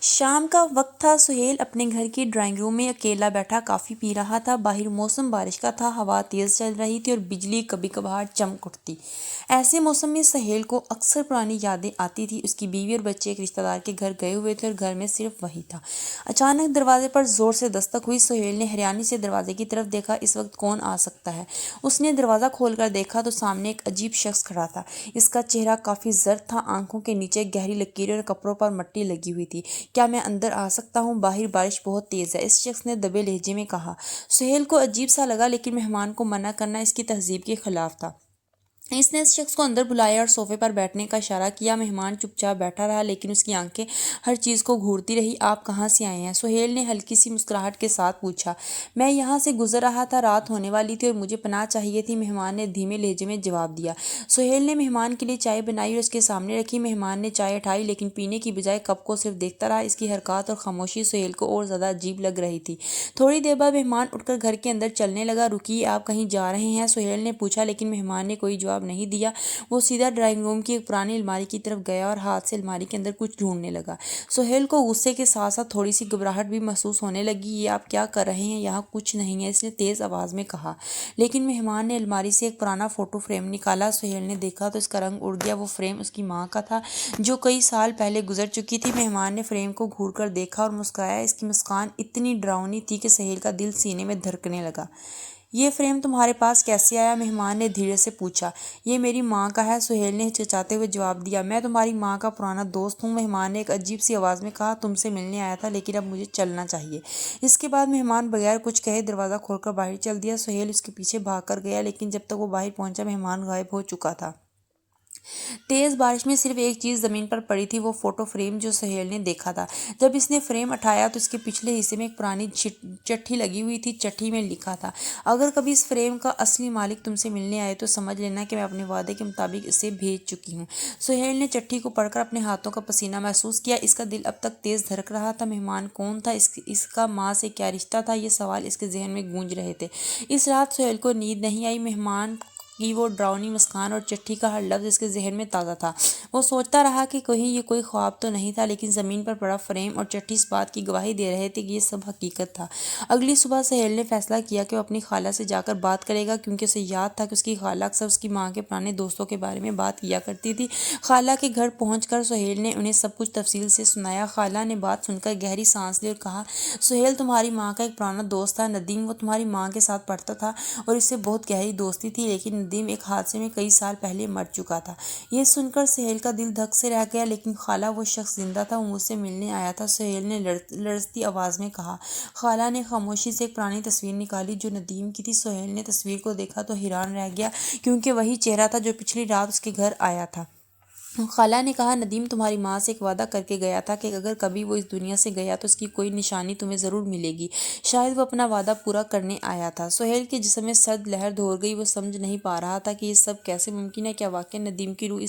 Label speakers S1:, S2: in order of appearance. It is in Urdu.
S1: شام کا وقت تھا۔ سہیل اپنے گھر کے ڈرائنگ روم میں اکیلا بیٹھا کافی پی رہا تھا۔ باہر موسم بارش کا تھا، ہوا تیز چل رہی تھی اور بجلی کبھی کبھار چمک اٹھتی۔ ایسے موسم میں سہیل کو اکثر پرانی یادیں آتی تھیں۔ اس کی بیوی اور بچے ایک رشتہ دار کے گھر گئے ہوئے تھے اور گھر میں صرف وہی تھا۔ اچانک دروازے پر زور سے دستک ہوئی۔ سہیل نے حیرانی سے دروازے کی طرف دیکھا۔ اس وقت کون آ سکتا ہے؟ اس نے دروازہ کھول کر دیکھا تو سامنے ایک عجیب شخص کھڑا تھا۔ اس کا چہرہ کافی زرد تھا، آنکھوں کے نیچے گہری لکیریں اور کپڑوں پر مٹی لگی ہوئی تھی۔ کیا میں اندر آ سکتا ہوں؟ باہر بارش بہت تیز ہے، اس شخص نے دبے لہجے میں کہا۔ سہیل کو عجیب سا لگا، لیکن مہمان کو منع کرنا اس کی تہذیب کے خلاف تھا۔ اس نے اس شخص کو اندر بلایا اور صوفے پر بیٹھنے کا اشارہ کیا۔ مہمان چپ چاپ بیٹھا رہا، لیکن اس کی آنکھیں ہر چیز کو گھورتی رہی۔ آپ کہاں سے آئے ہیں؟ سہیل نے ہلکی سی مسکراہٹ کے ساتھ پوچھا۔ میں یہاں سے گزر رہا تھا، رات ہونے والی تھی اور مجھے پناہ چاہیے تھی، مہمان نے دھیمے لہجے میں جواب دیا۔ سہیل نے مہمان کے لیے چائے بنائی اور اس کے سامنے رکھی۔ مہمان نے چائے اٹھائی، لیکن پینے کی بجائے کپ کو صرف دیکھتا رہا۔ اس کی حرکات اور خاموشی سہیل کو اور زیادہ عجیب لگ رہی تھی۔ تھوڑی دیر بعد مہمان اٹھ کر گھر کے اندر چلنے لگا۔ رکیے، آپ کہیں جا رہے ہیں؟ سہیل نے پوچھا، لیکن مہمان نے کوئی جواب نہیں دیا۔ وہ سیدھا ڈرائنگ روم کی ایک پرانی الماری کی طرف گیا اور ہاتھ سے الماری کے اندر کچھ ڈھونڈنے لگا۔ سہیل کو غصے کے ساتھ ساتھ تھوڑی سی گھبراہٹ بھی محسوس ہونے لگی۔ یہ آپ کیا کر رہے ہیں؟ یہاں کچھ نہیں ہے، اس نے تیز آواز میں کہا۔ لیکن مہمان نے الماری سے ایک پرانا فوٹو فریم نکالا۔ سہیل نے دیکھا تو اس کا رنگ اڑ گیا۔ وہ فریم اس کی ماں کا تھا، جو کئی سال پہلے گزر چکی تھی۔ مہمان نے فریم کو گھور کر دیکھا اور مسکرایا۔ اس کی مسکان اتنی ڈراؤنی تھی کہ سہیل کا دل سینے میں دھڑکنے لگا۔ یہ فریم تمہارے پاس کیسے آیا؟ مہمان نے دھیرے سے پوچھا۔ یہ میری ماں کا ہے، سہیل نے ہچکچاتے ہوئے جواب دیا۔ میں تمہاری ماں کا پرانا دوست ہوں، مہمان نے ایک عجیب سی آواز میں کہا۔ تم سے ملنے آیا تھا، لیکن اب مجھے چلنا چاہیے۔ اس کے بعد مہمان بغیر کچھ کہے دروازہ کھول کر باہر چل دیا۔ سہیل اس کے پیچھے بھاگ کر گیا، لیکن جب تک وہ باہر پہنچا مہمان غائب ہو چکا تھا۔ تیز بارش میں صرف ایک چیز زمین پر پڑی تھی، وہ فوٹو فریم جو سہیل نے دیکھا تھا۔ جب اس نے فریم اٹھایا تو اس کے پچھلے حصے میں ایک پرانی چٹھی لگی ہوئی تھی۔ چٹھی میں لکھا تھا، اگر کبھی اس فریم کا اصلی مالک تم سے ملنے آئے تو سمجھ لینا کہ میں اپنے وعدے کے مطابق اسے بھیج چکی ہوں۔ سہیل نے چٹھی کو پڑھ کر اپنے ہاتھوں کا پسینہ محسوس کیا۔ اس کا دل اب تک تیز دھڑک رہا تھا۔ مہمان کون تھا؟ اس کا ماں سے کیا رشتہ تھا؟ یہ سوال اس کے ذہن میں گونج رہے تھے۔ اس رات سہیل کو نیند نہیں آئی۔ مہمان کی وہ ڈراؤنی مسکان اور چٹھی کا ہر لفظ اس کے ذہن میں تازہ تھا۔ وہ سوچتا رہا کہ کہیں یہ کوئی خواب تو نہیں تھا، لیکن زمین پر پڑا فریم اور چٹھی اس بات کی گواہی دے رہے تھے کہ یہ سب حقیقت تھا۔ اگلی صبح سہیل نے فیصلہ کیا کہ وہ اپنی خالہ سے جا کر بات کرے گا، کیونکہ اسے یاد تھا کہ اس کی خالہ اکثر اس کی ماں کے پرانے دوستوں کے بارے میں بات کیا کرتی تھی۔ خالہ کے گھر پہنچ کر سہیل نے انہیں سب کچھ تفصیل سے سنایا۔ خالہ نے بات سن کر گہری سانس لی اور کہا، سہیل تمہاری ماں کا ایک پرانا دوست تھا ندیم، وہ تمہاری ماں کے ساتھ پڑھتا تھا اور اس سے بہت گہری دوستی تھی، لیکن ندیم ایک حادثے میں کئی سال پہلے مر چکا تھا۔ یہ سن کر سہیل کا دل دھک سے رہ گیا، لیکن خالہ وہ شخص زندہ تھا، وہ مجھ سے ملنے آیا تھا، سہیل نے لرزتی آواز میں کہا۔ خالہ نے خاموشی سے ایک پرانی تصویر نکالی جو ندیم کی تھی۔ سہیل نے تصویر کو دیکھا تو حیران رہ گیا، کیونکہ وہی چہرہ تھا جو پچھلی رات اس کے گھر آیا تھا۔ خالہ نے کہا، ندیم تمہاری ماں سے ایک وعدہ کر کے گیا تھا کہ اگر کبھی وہ اس دنیا سے گیا تو اس کی کوئی نشانی تمہیں ضرور ملے گی۔ شاید وہ اپنا وعدہ پورا کرنے آیا تھا۔ سہیل کے جسم میں سرد لہر دوڑ گئی۔ وہ سمجھ نہیں پا رہا تھا کہ یہ سب کیسے ممکن ہے۔ کیا واقعی ندیم کی روح